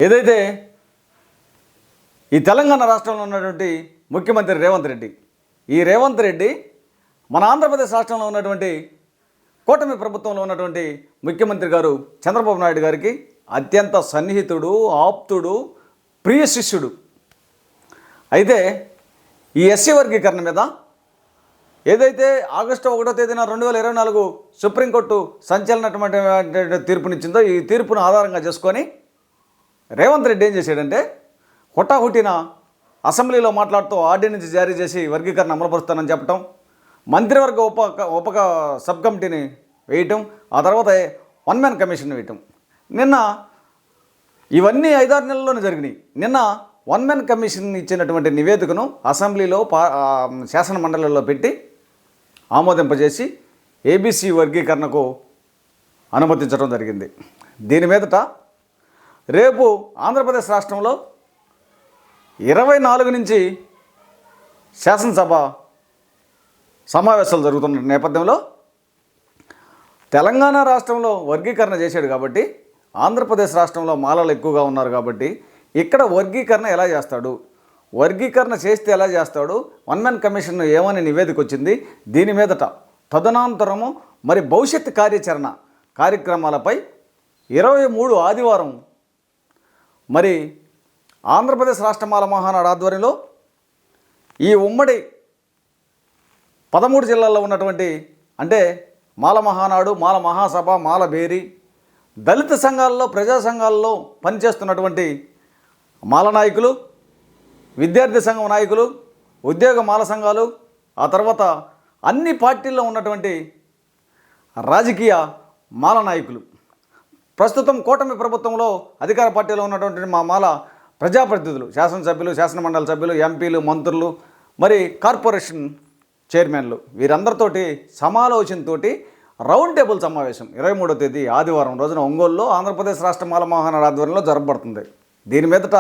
ఏదైతే ఈ తెలంగాణ రాష్ట్రంలో ఉన్నటువంటి ముఖ్యమంత్రి రేవంత్ రెడ్డి, ఈ రేవంత్ రెడ్డి మన ఆంధ్రప్రదేశ్ రాష్ట్రంలో ఉన్నటువంటి కూటమి ప్రభుత్వంలో ఉన్నటువంటి ముఖ్యమంత్రి గారు చంద్రబాబు నాయుడు గారికి అత్యంత సన్నిహితుడు, ఆప్తుడు, ప్రియ శిష్యుడు. అయితే ఈ ఎస్సీ వర్గీకరణ మీద ఏదైతే ఆగస్టు 1వ తేదీన 2024 సుప్రీంకోర్టు సంచలనటువంటి తీర్పునిచ్చిందో, ఈ తీర్పును ఆధారంగా చేసుకొని రేవంత్ రెడ్డి ఏం చేశాడంటే హుటాహుటిన అసెంబ్లీలో మాట్లాడుతూ ఆర్డినెన్స్ జారీ చేసి వర్గీకరణ అమలుపరుస్తానని చెప్పటం, మంత్రివర్గ ఉప సబ్ కమిటీని వేయటం, ఆ తర్వాత 1 మ్యాన్ కమిషన్ వేయటం. నిన్న ఇవన్నీ 5-6 నెలల్లోనే జరిగినాయి. నిన్న 1 మ్యాన్ కమిషన్ ఇచ్చినటువంటి నివేదికను అసెంబ్లీలో శాసన మండలిలో పెట్టి ఆమోదింపజేసి ఏబీసీ వర్గీకరణకు అనుమతించడం జరిగింది. దీని మీదట రేపు ఆంధ్రప్రదేశ్ రాష్ట్రంలో 24 నుంచి శాసనసభ సమావేశాలు జరుగుతున్న నేపథ్యంలో తెలంగాణ రాష్ట్రంలో వర్గీకరణ చేశాడు కాబట్టి, ఆంధ్రప్రదేశ్ రాష్ట్రంలో మాలలు ఎక్కువగా ఉన్నారు కాబట్టి ఇక్కడ వర్గీకరణ ఎలా చేస్తాడు, వర్గీకరణ చేస్తే ఎలా చేస్తాడు, 1 మ్యాన్ కమిషన్ ఏమని నివేదిక వచ్చింది, దీని మీదట తదనంతరము మరి భవిష్యత్ కార్యక్రమాలపై 23 ఆదివారం మరి ఆంధ్రప్రదేశ్ రాష్ట్ర మాల మహానాడు ఆధ్వర్యంలో ఈ ఉమ్మడి 13 జిల్లాల్లో ఉన్నటువంటి అంటే మాల మహానాడు, మాల మహాసభ, మాల బేరీ, దళిత సంఘాల్లో, ప్రజా సంఘాల్లో పనిచేస్తున్నటువంటి మాల నాయకులు, విద్యార్థి సంఘం నాయకులు, ఉద్యోగ మాల సంఘాలు, ఆ తర్వాత అన్ని పార్టీల్లో ఉన్నటువంటి రాజకీయ మాల నాయకులు, ప్రస్తుతం కూటమి ప్రభుత్వంలో అధికార పార్టీలో ఉన్నటువంటి మా మాల ప్రజాప్రతినిధులు, శాసనసభ్యులు, శాసనమండలి సభ్యులు, ఎంపీలు, మంత్రులు, మరి కార్పొరేషన్ చైర్మన్లు, వీరందరితోటి సమాలోచనతోటి రౌండ్ టేబుల్ సమావేశం 23వ తేదీ ఆదివారం రోజున ఒంగోలులో ఆంధ్రప్రదేశ్ రాష్ట్ర మాల మహానాడు ఆధ్వర్యంలో జరగబడుతుంది. దీని మీదట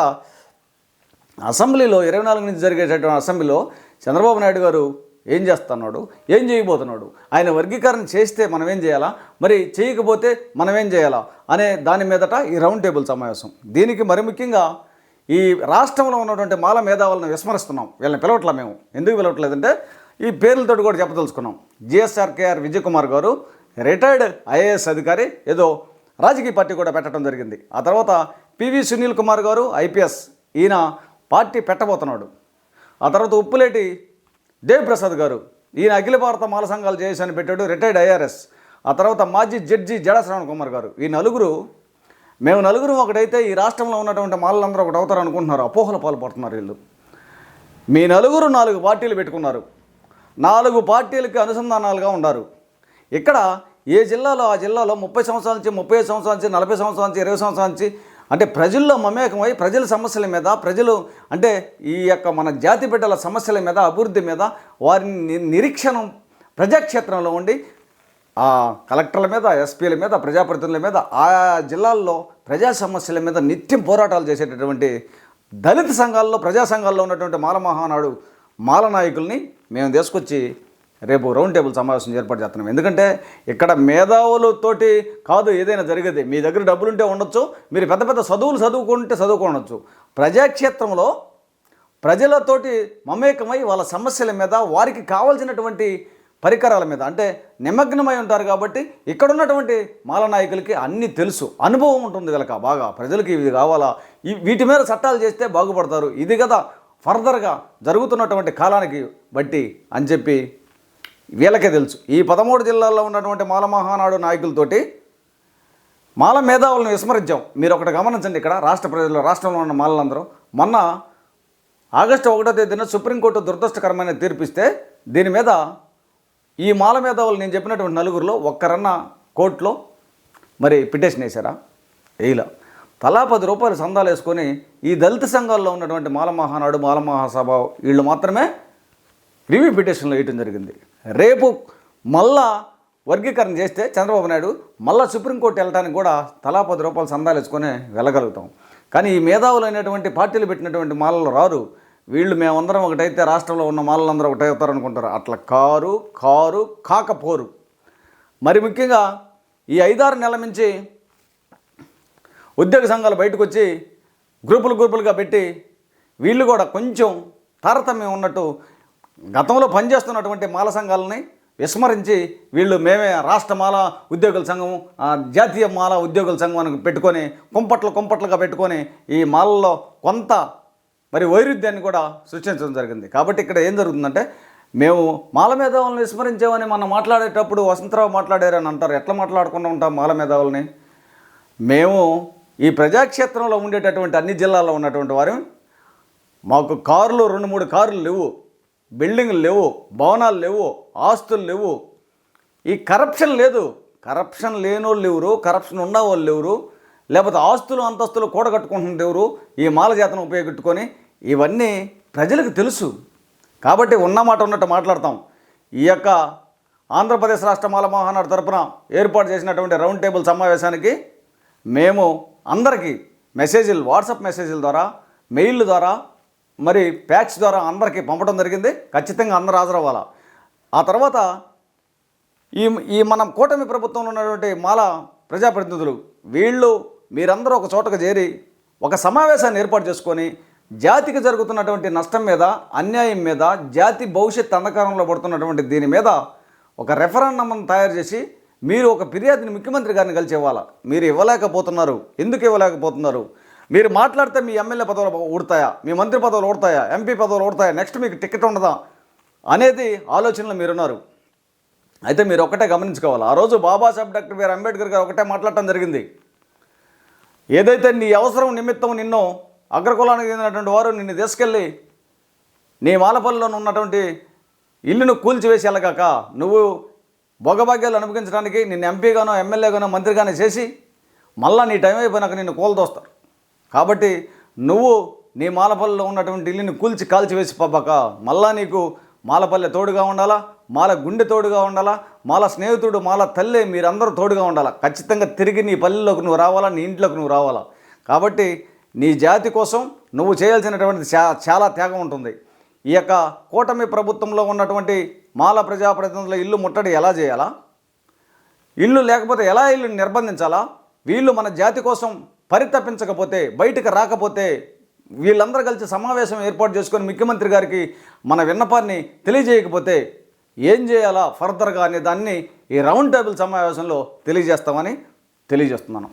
అసెంబ్లీలో 24 నుంచి జరిగేటటువంటి అసెంబ్లీలో చంద్రబాబు నాయుడు గారు ఏం చేస్తున్నాడు, ఏం చేయబోతున్నాడు, ఆయన వర్గీకరణ చేస్తే మనం ఏం చేయాలా, మరి చేయకపోతే మనం ఏం చేయాలా అనే దాని మీదట ఈ రౌండ్ టేబుల్ సమావేశం. దీనికి మరి ముఖ్యంగా ఈ రాష్ట్రంలో ఉన్నటువంటి మాల మేధావులను విస్మరిస్తున్నాం. వీళ్ళని పిలవట్లా. మేము ఎందుకు పిలవట్లేదంటే ఈ పేర్లతో కూడా చెప్పదలుచుకున్నాం. జిఎస్ఆర్కేఆర్ విజయ్ కుమార్ గారు రిటైర్డ్ ఐఏఎస్ అధికారి, ఏదో రాజకీయ పార్టీ కూడా పెట్టడం జరిగింది. ఆ తర్వాత పివి సునీల్ కుమార్ గారు ఐపీఎస్, ఈయన పార్టీ పెట్టబోతున్నాడు. ఆ తర్వాత ఉప్పులేటి దేవిప్రసాద్ గారు, ఈయన అఖిల భారత మాల సంఘాల జేఏసీ అని పెట్టాడు, రిటైర్డ్ ఐఆర్ఎస్. ఆ తర్వాత మాజీ జడ్జి జడా శ్రవణ్ కుమార్ గారు. ఈ నలుగురు, మేము నలుగురు ఒకటైతే ఈ రాష్ట్రంలో ఉన్నటువంటి మాలలందరూ ఒకటి అవుతారు అనుకుంటున్నారు. అపోహల పాల్పడుతున్నారు వీళ్ళు. మీ నలుగురు 4 పార్టీలు పెట్టుకున్నారు, 4 పార్టీలకి అనుసంధానాలుగా ఉన్నారు. ఇక్కడ ఏ జిల్లాలో ఆ జిల్లాలో 30 సంవత్సరాల నుంచి, 35 సంవత్సరాల నుంచి, 40 సంవత్సరాల నుంచి, 20 సంవత్సరాల నుంచి అంటే ప్రజల్లో మమేకమై ప్రజల సమస్యల మీద, ప్రజలు అంటే ఈ యొక్క మన జాతి బిడ్డల సమస్యల మీద, అభివృద్ధి మీద, వారిని నిరీక్షణం ప్రజాక్షేత్రంలో ఉండి ఆ కలెక్టర్ల మీద, ఎస్పీల మీద, ప్రజాప్రతినిధుల మీద, ఆయా జిల్లాల్లో ప్రజా సమస్యల మీద నిత్యం పోరాటాలు చేసేటటువంటి దళిత సంఘాల్లో, ప్రజా సంఘాల్లో ఉన్నటువంటి మాల మహానాడు మాల నాయకుల్ని మేము తీసుకొచ్చి రేపు రౌండ్ టేబుల్ సమావేశం ఏర్పాటు చేస్తున్నాం. ఎందుకంటే ఇక్కడ మేధావులతోటి కాదు ఏదైనా జరిగేది. మీ దగ్గర డబ్బులుంటే ఉండొచ్చు, మీరు పెద్ద పెద్ద చదువులు చదువుకోవచ్చు. ప్రజాక్షేత్రంలో ప్రజలతోటి మమేకమై వాళ్ళ సమస్యల మీద, వారికి కావాల్సినటువంటి పరికరాల మీద అంటే నిమగ్నమై ఉంటారు. కాబట్టి ఇక్కడ ఉన్నటువంటి మాల నాయకులకి అన్నీ తెలుసు, అనుభవం ఉంటుంది వీళ్ళకి బాగా. ప్రజలకి ఇది కావాలా, వీటి మీద చట్టాలు చేస్తే బాగుపడతారు, ఇది కదా ఫర్దర్గా జరుగుతున్నటువంటి కాలానికి బట్టి అని చెప్పి వీళ్ళకే తెలుసు. ఈ 13 జిల్లాల్లో ఉన్నటువంటి మాల మహానాడు నాయకులతోటి మాల మేధావులను విస్మరించాం. మీరు ఒకటి గమనించండి, ఇక్కడ రాష్ట్ర ప్రజలు, రాష్ట్రంలో ఉన్న మాలలందరూ మొన్న ఆగస్టు 1వ తేదీన సుప్రీంకోర్టు దురదృష్టకరమైన తీర్పిస్తే దీని మీద ఈ మాల మేధావులు నేను చెప్పినటువంటి నలుగురిలో ఒక్కరన్నా కోర్టులో మరి పిటిషన్ వేశారా? వేయలా. తలా 10 రూపాయలు సందాలు వేసుకొని ఈ దళిత సంఘాల్లో ఉన్నటువంటి మాల మహానాడు, మాల మహాసభ వీళ్ళు మాత్రమే రివ్యూ పిటిషన్లు వేయటం జరిగింది. రేపు మళ్ళా వర్గీకరణ చేస్తే చంద్రబాబు నాయుడు మళ్ళా సుప్రీంకోర్టు వెళ్ళడానికి కూడా తలా 10 రూపాయలు సందాలు వేసుకొని వెళ్ళగలుగుతాం. కానీ ఈ మేధావులు అయినటువంటి పార్టీలు పెట్టినటువంటి మాలలు రారు. వీళ్ళు మేమందరం ఒకటైతే రాష్ట్రంలో ఉన్న మాలలందరూ ఒకటే అవుతారు అనుకుంటారు. అట్లా కారు కాకపోరు. మరి ముఖ్యంగా ఈ 5-6 నెలల నుంచి ఉద్యోగ సంఘాలు బయటకు వచ్చి గ్రూపులుగా పెట్టి వీళ్ళు కూడా కొంచెం తారతమ్యం ఉన్నట్టు గతంలో పనిచేస్తున్నటువంటి మాల సంఘాలని విస్మరించి వీళ్ళు మేమే రాష్ట్ర మాల ఉద్యోగుల సంఘం, జాతీయ మాల ఉద్యోగుల సంఘం అని పెట్టుకొని కుంపట్లుగా పెట్టుకొని ఈ మాలలో కొంత మరి వైరుధ్యాన్ని కూడా సృష్టించడం జరిగింది. కాబట్టి ఇక్కడ ఏం జరుగుతుందంటే, మేము మాల మేధావులను విస్మరించామని మనం మాట్లాడేటప్పుడు వసంతరావు మాట్లాడారని అంటారు. ఎట్లా మాట్లాడకుండా ఉంటాం మాల మేధావుల్ని? మేము ఈ ప్రజాక్షేత్రంలో ఉండేటటువంటి అన్ని జిల్లాల్లో ఉన్నటువంటి వారు, మాకు కార్లు 2-3 కార్లు లేవు, బిల్డింగ్లు లేవు, భవనాలు లేవు, ఆస్తులు లేవు. ఈ కరప్షన్ లేదు. కరప్షన్ లేనోళ్ళు ఎవరు, కరప్షన్ ఉన్నవాళ్ళు ఎవరు, లేకపోతే ఆస్తులు అంతస్తులు కూడగట్టుకుంటుంది ఎవరు? ఈ మాల జాతను ఉపయోగించుకొని. ఇవన్నీ ప్రజలకు తెలుసు. కాబట్టి ఉన్నమాట ఉన్నట్టు మాట్లాడతాం. ఈ యొక్క ఆంధ్రప్రదేశ్ రాష్ట్ర మాల మహానాడు తరపున ఏర్పాటు చేసినటువంటి రౌండ్ టేబుల్ సమావేశానికి మేము అందరికీ మెసేజ్లు, వాట్సాప్ మెసేజ్ల ద్వారా, మెయిల్ ద్వారా, మరి ఫ్యాక్స్ ద్వారా అందరికీ పంపడం జరిగింది. ఖచ్చితంగా అందరూ హాజరవ్వాలా. ఆ తర్వాత ఈ మనం కూటమి ప్రభుత్వంలో ఉన్నటువంటి మాల ప్రజాప్రతినిధులు వీళ్ళు మీరందరూ ఒక చోటకు చేరి ఒక సమావేశాన్ని ఏర్పాటు చేసుకొని జాతికి జరుగుతున్నటువంటి నష్టం మీద, అన్యాయం మీద, జాతి భవిష్యత్ అంధకారంలో పడుతున్నటువంటి దీని మీద ఒక రెఫరెండం తయారు చేసి మీరు ఒక ఫిర్యాదుని ముఖ్యమంత్రి గారిని కలిసి ఇవ్వాలా. మీరు ఇవ్వలేకపోతున్నారు. ఎందుకు ఇవ్వలేకపోతున్నారు? మీరు మాట్లాడితే మీ ఎమ్మెల్యే పదవులు ఊడతాయా, మీ మంత్రి పదవులు ఊడతాయా, ఎంపీ పదవులు ఊడతాయా, నెక్స్ట్ మీకు టికెట్ ఉండదా అనేది ఆలోచనలో మీరున్నారు. అయితే మీరు ఒకటే గమనించుకోవాలి. ఆ రోజు బాబాసాహెబ్ డాక్టర్ బిఆర్ అంబేద్కర్ గారు ఒకటే మాట్లాడటం జరిగింది. ఏదైతే నీ అవసరం నిమిత్తం నిన్ను అగ్రకులానికి చెందినటువంటి వారు నిన్ను తీసుకెళ్ళి నీ మాలపల్లిలో ఉన్నటువంటి ఇల్లును కూల్చివేసి వెళ్ళగాక నువ్వు భోగభాగ్యాలు అనుభవించడానికి నిన్ను ఎంపీగానో, ఎమ్మెల్యేగానో, మంత్రిగానో చేసి మళ్ళీ నీ టైం అయిపోయినాక నిన్ను కూలదోస్తారు. కాబట్టి నువ్వు నీ మాలపల్లిలో ఉన్నటువంటి ఇల్లుని కాల్చివేసి పబ్బాక మళ్ళా నీకు మాలపల్లె తోడుగా ఉండాలా, మాల గుండె తోడుగా ఉండాలా, మాల స్నేహితుడు, మాల తల్లి మీరందరూ తోడుగా ఉండాలా. ఖచ్చితంగా తిరిగి నీ పల్లెలోకి నువ్వు రావాలా, నీ ఇంట్లోకి నువ్వు రావాలా. కాబట్టి నీ జాతి కోసం నువ్వు చేయాల్సినటువంటి చాలా త్యాగం ఉంటుంది. ఈ యొక్క కూటమి ప్రభుత్వంలో ఉన్నటువంటి మాల ప్రజాప్రతినిధుల ఇల్లు ముట్టడి ఎలా చేయాలా, ఇల్లు లేకపోతే ఎలా ఇల్లుని నిర్బంధించాలా, వీళ్ళు మన జాతి కోసం పరితపించకపోతే, బయటకు రాకపోతే, వీళ్ళందరూ కలిసి సమావేశం ఏర్పాటు చేసుకొని ముఖ్యమంత్రి గారికి మన విన్నపాన్ని తెలియజేయకపోతే ఏం చేయాలా ఫర్దర్గా అనే దాన్ని ఈ రౌండ్ టేబుల్ సమావేశంలో తెలియజేస్తామని తెలియజేస్తున్నాను.